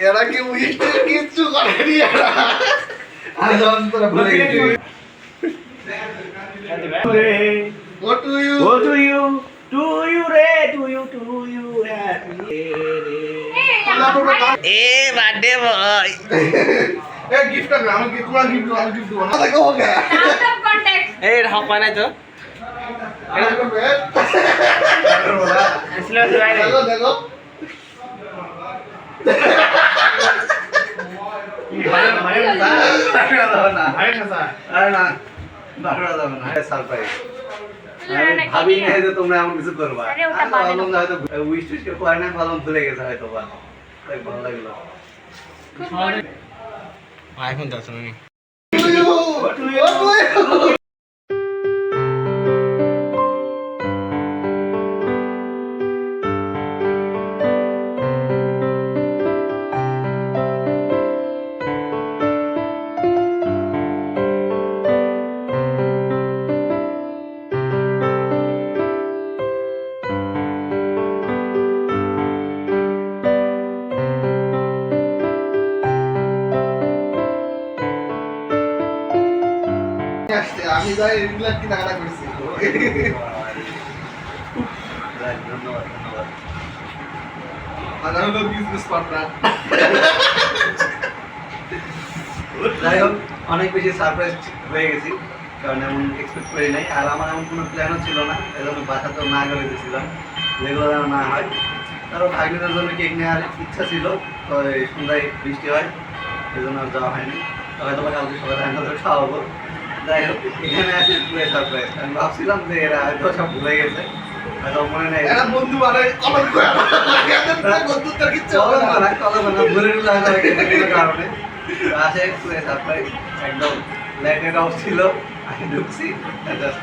এরা কি উইস্টের কিছু করেনি এরা আজ অন্তরে ভুলে গেছি What to you happy A birthday boy a gift कर हम गिफ्ट वाला गिफ्ट दो ना देखो हो गया आउट ऑफ कॉन्टेक्स्ट ए ढाक पाना तो इसलिए देखो देखो ভাবি না যে তোমরা এমন কিছু করবা হয়তো উইশ টুইশ করে না ভালো ভুলে গেছে হয়তো বা ভালো লাগলো এখন যাচ্ছ না আমি যাই রেগুলার কি টাকা করছি ধন্যবাদ বিজনেস পার্টনার যাই হোক অনেক বেশি সারপ্রাইজ হয়ে গেছি কারণ এমন এক্সপেক্ট করি নাই আর আমার এমন কোনো প্ল্যানও ছিল না এজন্য বাসাতেও না করে দিয়েছিলাম যেগুলো যেন না হয় তারও ভাগ্যদের জন্য কেক নেওয়ার ইচ্ছা ছিল তো সন্ধ্যায় বৃষ্টি হয় এই জন্য আর যাওয়া হয়নি হয়তো কালকে সকালে আমাদের খাওয়াবো যাই হোক এখানে আসে পুরো সারপ্রাইজ আমি ভাবছিলাম যে এরা হয়তো সব ভুলে গেছে হয়তো মনে নেই এরা বন্ধু বানায় কলম করে বন্ধুত্বের কিচ্ছু হবে না কলম না ভুলে গেছে কারণে আসে পুরো সারপ্রাইজ একদম লাইটেড অফ ছিল আমি ঢুকছি জাস্ট